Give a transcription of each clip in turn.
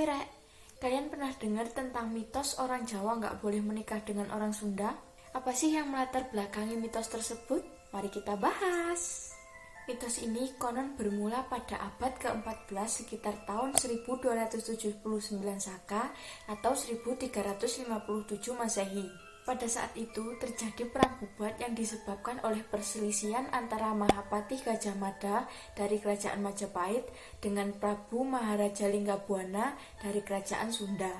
Rek, kalian pernah dengar tentang mitos orang Jawa nggak boleh menikah dengan orang Sunda? Apa sih yang melatar belakangi mitos tersebut? Mari kita bahas. Mitos ini konon bermula pada abad ke-14 sekitar tahun 1279 Saka atau 1357 Masehi. Pada saat itu terjadi perang bubat yang disebabkan oleh perselisihan antara Mahapati Gajah Mada dari Kerajaan Majapahit dengan Prabu Maharaja Linggabwana dari Kerajaan Sunda.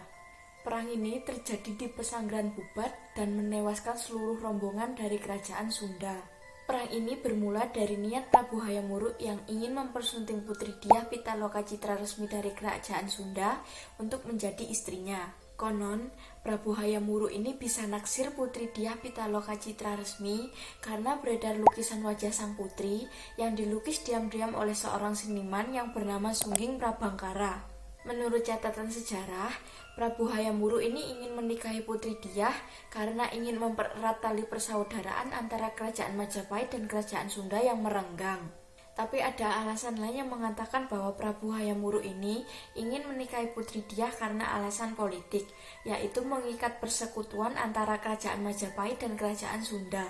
Perang ini terjadi di Pesanggrahan Bubat dan menewaskan seluruh rombongan dari Kerajaan Sunda. Perang ini bermula dari niat Prabu Hayam Wuruk yang ingin mempersunting Putri Dyah Pitaloka Citra Resmi dari Kerajaan Sunda untuk menjadi istrinya. Konon, Prabu Hayam Wuruk ini bisa naksir Putri Dyah Pitaloka Citra Resmi karena beredar lukisan wajah sang putri yang dilukis diam-diam oleh seorang seniman yang bernama Sungging Prabangkara. Menurut catatan sejarah, Prabu Hayam Wuruk ini ingin menikahi Putri Dyah karena ingin mempererat tali persaudaraan antara Kerajaan Majapahit dan Kerajaan Sunda yang merenggang. Tapi ada alasan lain yang mengatakan bahwa Prabu Hayam Wuruk ini ingin menikahi Putri Dyah karena alasan politik, yaitu mengikat persekutuan antara Kerajaan Majapahit dan Kerajaan Sunda.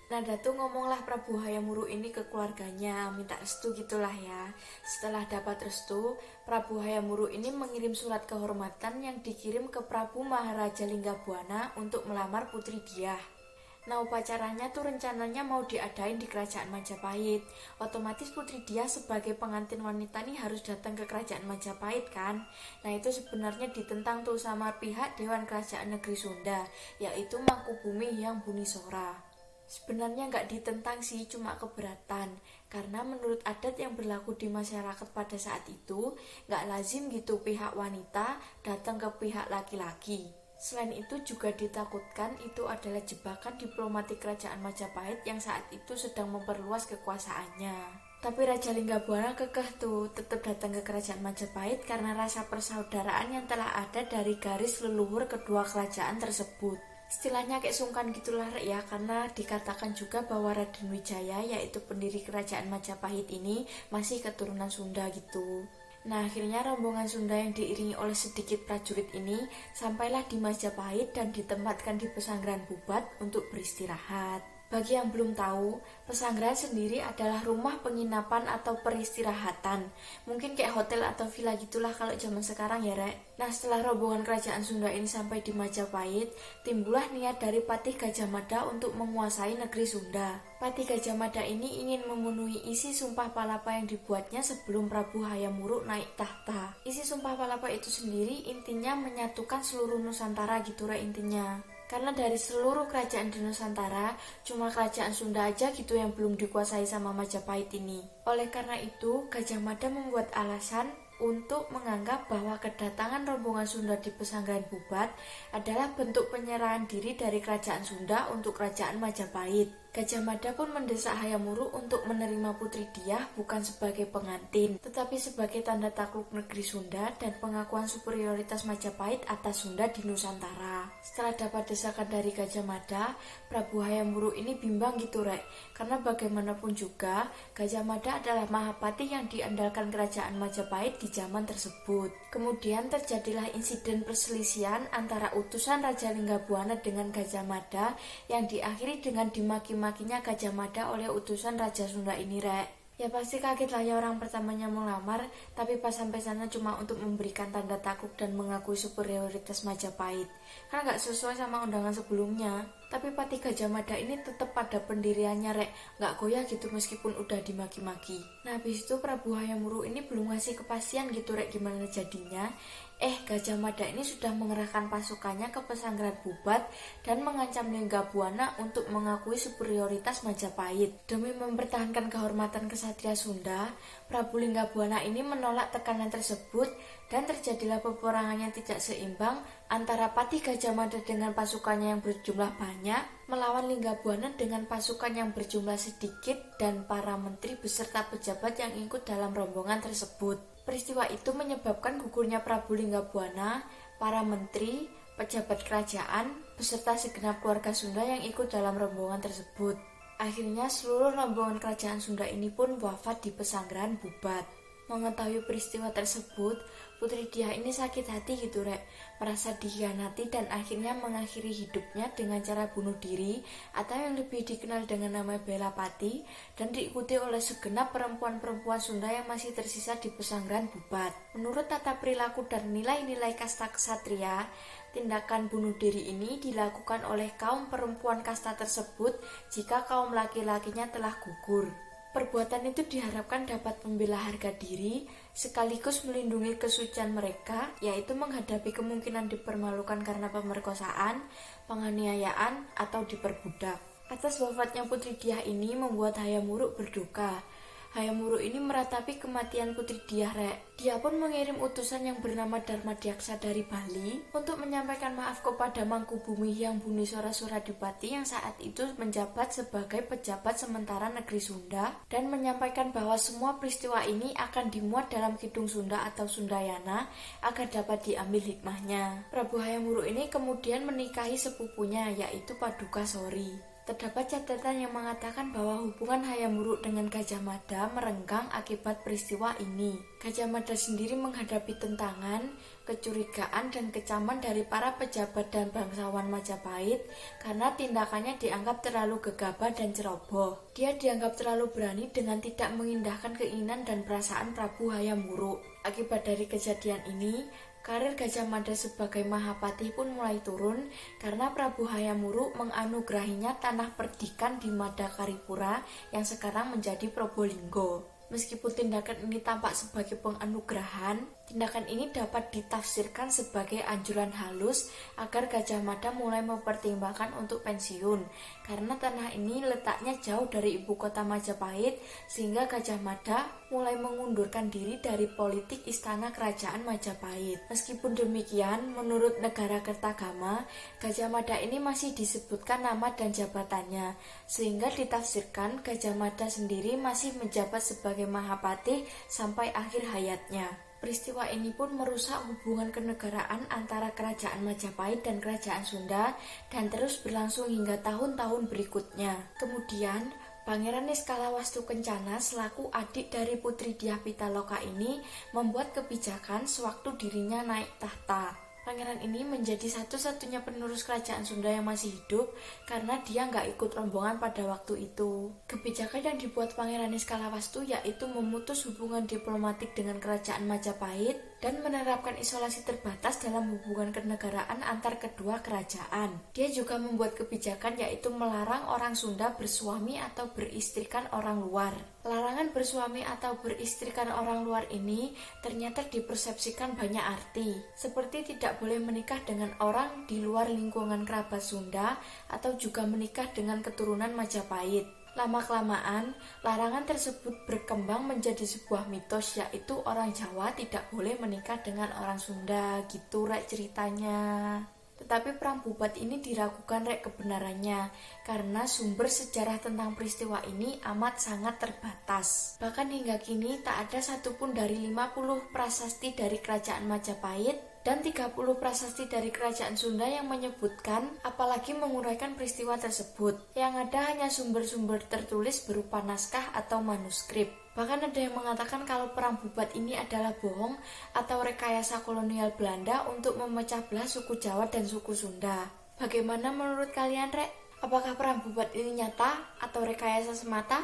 Nah, Datu ngomonglah Prabu Hayam Wuruk ini ke keluarganya, minta restu gitulah ya. Setelah dapat restu, Prabu Hayam Wuruk ini mengirim surat kehormatan yang dikirim ke Prabu Maharaja Linggabwana untuk melamar Putri Dyah. Nah, upacaranya tuh rencananya mau diadain di Kerajaan Majapahit. Otomatis Putri Dyah sebagai pengantin wanita nih harus datang ke Kerajaan Majapahit kan. Nah, itu sebenarnya ditentang tuh sama pihak Dewan Kerajaan Negeri Sunda, yaitu Mangkubumi Hyang Bunisora. Sebenarnya nggak ditentang sih, cuma keberatan. Karena menurut adat yang berlaku di masyarakat pada saat itu, nggak lazim gitu pihak wanita datang ke pihak laki-laki. Selain itu juga ditakutkan itu adalah jebakan diplomatik Kerajaan Majapahit yang saat itu sedang memperluas kekuasaannya. Tapi Raja Linggabwana kekeh tuh tetap datang ke Kerajaan Majapahit karena rasa persaudaraan yang telah ada dari garis leluhur kedua kerajaan tersebut. Istilahnya kayak sungkan gitulah ya, karena dikatakan juga bahwa Raden Wijaya yaitu pendiri Kerajaan Majapahit ini masih keturunan Sunda gitu. Nah, akhirnya rombongan Sunda yang diiringi oleh sedikit prajurit ini sampailah di Majapahit dan ditempatkan di Pesanggrahan Bubat untuk beristirahat. Bagi yang belum tahu, pesanggrahan sendiri adalah rumah penginapan atau peristirahatan. Mungkin kayak hotel atau villa gitulah kalau zaman sekarang ya, Rek. Nah, setelah rombongan kerajaan Sunda ini sampai di Majapahit, timbullah niat dari Patih Gajah Mada untuk menguasai negeri Sunda. Patih Gajah Mada ini ingin memenuhi isi Sumpah Palapa yang dibuatnya sebelum Prabu Hayam Wuruk naik tahta. Isi Sumpah Palapa itu sendiri intinya menyatukan seluruh Nusantara gitu, Rek, intinya. Karena dari seluruh kerajaan di Nusantara, cuma kerajaan Sunda aja gitu yang belum dikuasai sama Majapahit ini. Oleh karena itu, Gajah Mada membuat alasan untuk menganggap bahwa kedatangan rombongan Sunda di Pesanggrahan Bubat adalah bentuk penyerahan diri dari kerajaan Sunda untuk kerajaan Majapahit. Gajah Mada pun mendesak Hayam Wuruk untuk menerima Putri Dyah bukan sebagai pengantin, tetapi sebagai tanda takluk negeri Sunda dan pengakuan superioritas Majapahit atas Sunda di Nusantara. Setelah dapat desakan dari Gajah Mada, Prabu Hayam Wuruk ini bimbang gitu, Rek, karena bagaimanapun juga Gajah Mada adalah Mahapati yang diandalkan kerajaan Majapahit di zaman tersebut. Kemudian terjadilah insiden perselisihan antara utusan Raja Linggabwana dengan Gajah Mada yang diakhiri dengan dimaki-makinya Gajah Mada oleh utusan Raja Sunda ini, Rek. Ya pasti kaget lah ya orang pertamanya melamar, tapi pas sampai sana cuma untuk memberikan tanda takluk dan mengakui superioritas Majapahit. Kan gak sesuai sama undangan sebelumnya. Tapi Patih Gajah Mada ini tetap pada pendiriannya, Rek, gak goyah gitu meskipun udah dimaki-maki. Nah, habis itu Prabu Hayam Wuruk ini belum ngasih kepastian gitu, Rek, gimana jadinya. Gajah Mada ini sudah mengerahkan pasukannya ke Pesanggrahan Bubat dan mengancam Linggabwana untuk mengakui superioritas Majapahit. Demi mempertahankan kehormatan kesatria Sunda, Prabu Linggabwana ini menolak tekanan tersebut dan terjadilah peperangan yang tidak seimbang antara Patih Gajah Mada dengan pasukannya yang berjumlah banyak melawan Linggabwana dengan pasukan yang berjumlah sedikit dan para menteri beserta pejabat yang ikut dalam rombongan tersebut. Peristiwa itu menyebabkan gugurnya Prabu Linggabwana, para menteri, pejabat kerajaan, beserta segenap keluarga Sunda yang ikut dalam rombongan tersebut. Akhirnya seluruh rombongan kerajaan Sunda ini pun wafat di Pesanggrahan Bubat. Mengetahui peristiwa tersebut, Putri Diah ini sakit hati gitu rek, merasa dikhianati dan akhirnya mengakhiri hidupnya dengan cara bunuh diri atau yang lebih dikenal dengan nama Bela Pati, dan diikuti oleh segenap perempuan-perempuan Sunda yang masih tersisa di pesanggrahan Bubat. Menurut tata perilaku dan nilai-nilai kasta ksatria, tindakan bunuh diri ini dilakukan oleh kaum perempuan kasta tersebut jika kaum laki-lakinya telah gugur. Perbuatan itu diharapkan dapat membela harga diri sekaligus melindungi kesucian mereka, yaitu menghadapi kemungkinan dipermalukan karena pemerkosaan, penganiayaan, atau diperbudak. Atas wafatnya Putri Diah ini membuat Hayam Wuruk berduka. Hayam Wuruk ini meratapi kematian Putri Diah rek. Dia pun mengirim utusan yang bernama Dharma Dyaksa dari Bali untuk menyampaikan maaf kepada Mangkubumi Hyang Buniswara Suradipati yang saat itu menjabat sebagai pejabat sementara negeri Sunda, dan menyampaikan bahwa semua peristiwa ini akan dimuat dalam Kidung Sunda atau Sundayana agar dapat diambil hikmahnya. Prabu Hayam Wuruk ini kemudian menikahi sepupunya yaitu Paduka Sori. Terdapat catatan yang mengatakan bahwa hubungan Hayam Wuruk dengan Gajah Mada merenggang akibat peristiwa ini. Gajah Mada sendiri menghadapi tentangan, kecurigaan, dan kecaman dari para pejabat dan bangsawan Majapahit karena tindakannya dianggap terlalu gegabah dan ceroboh. Dia dianggap terlalu berani dengan tidak mengindahkan keinginan dan perasaan Prabu Hayam Wuruk. Akibat dari kejadian ini, karir Gajah Mada sebagai Mahapati pun mulai turun karena Prabu Hayam Wuruk menganugerahinya tanah perdikan di Madakaripura yang sekarang menjadi Probolinggo. Meskipun tindakan ini tampak sebagai penganugerahan, tindakan ini dapat ditafsirkan sebagai anjuran halus agar Gajah Mada mulai mempertimbangkan untuk pensiun, karena tanah ini letaknya jauh dari ibu kota Majapahit, sehingga Gajah Mada mulai mengundurkan diri dari politik istana kerajaan Majapahit. Meskipun demikian, menurut Negara Kertagama, Gajah Mada ini masih disebutkan nama dan jabatannya, sehingga ditafsirkan Gajah Mada sendiri masih menjabat sebagai Mahapati sampai akhir hayatnya. Peristiwa ini pun merusak hubungan kenegaraan antara kerajaan Majapahit dan kerajaan Sunda dan terus berlangsung hingga tahun-tahun berikutnya. Kemudian, Pangeran Niskala Wastukencana selaku adik dari Putri Diah Pitaloka ini membuat kebijakan sewaktu dirinya naik tahta. Pangeran ini menjadi satu-satunya penerus kerajaan Sunda yang masih hidup karena dia nggak ikut rombongan pada waktu itu. Kebijakan yang dibuat Pangeran Niskala Wastu yaitu memutus hubungan diplomatik dengan kerajaan Majapahit dan menerapkan isolasi terbatas dalam hubungan kenegaraan antar kedua kerajaan. Dia juga membuat kebijakan yaitu melarang orang Sunda bersuami atau beristrikan orang luar. Larangan bersuami atau beristrikan orang luar ini ternyata dipersepsikan banyak arti, seperti tidak boleh menikah dengan orang di luar lingkungan kerabat Sunda atau juga menikah dengan keturunan Majapahit. Lama-kelamaan, larangan tersebut berkembang menjadi sebuah mitos, yaitu orang Jawa tidak boleh menikah dengan orang Sunda, gitu rek ceritanya. Tetapi perang Bubat ini diragukan rek kebenarannya, karena sumber sejarah tentang peristiwa ini amat sangat terbatas. Bahkan hingga kini tak ada satupun dari 50 prasasti dari kerajaan Majapahit dan 30 prasasti dari kerajaan Sunda yang menyebutkan apalagi menguraikan peristiwa tersebut. Yang ada hanya sumber-sumber tertulis berupa naskah atau manuskrip. Bahkan ada yang mengatakan kalau perang Bubat ini adalah bohong atau rekayasa kolonial Belanda untuk memecah belah suku Jawa dan suku Sunda. Bagaimana menurut kalian rek? Apakah perang Bubat ini nyata atau rekayasa semata?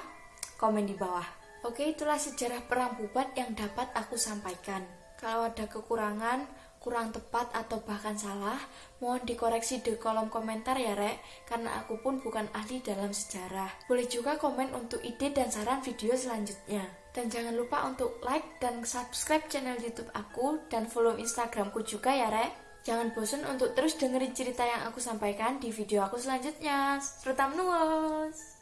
Komen di bawah. Oke, itulah sejarah perang Bubat yang dapat aku sampaikan. Kalau ada kekurangan, kurang tepat atau bahkan salah, mohon dikoreksi di kolom komentar ya rek, karena aku pun bukan ahli dalam sejarah. Boleh juga komen untuk ide dan saran video selanjutnya. Dan jangan lupa untuk like dan subscribe channel YouTube aku dan follow Instagramku juga ya rek. Jangan bosan untuk terus dengerin cerita yang aku sampaikan di video aku selanjutnya. Serta menulis.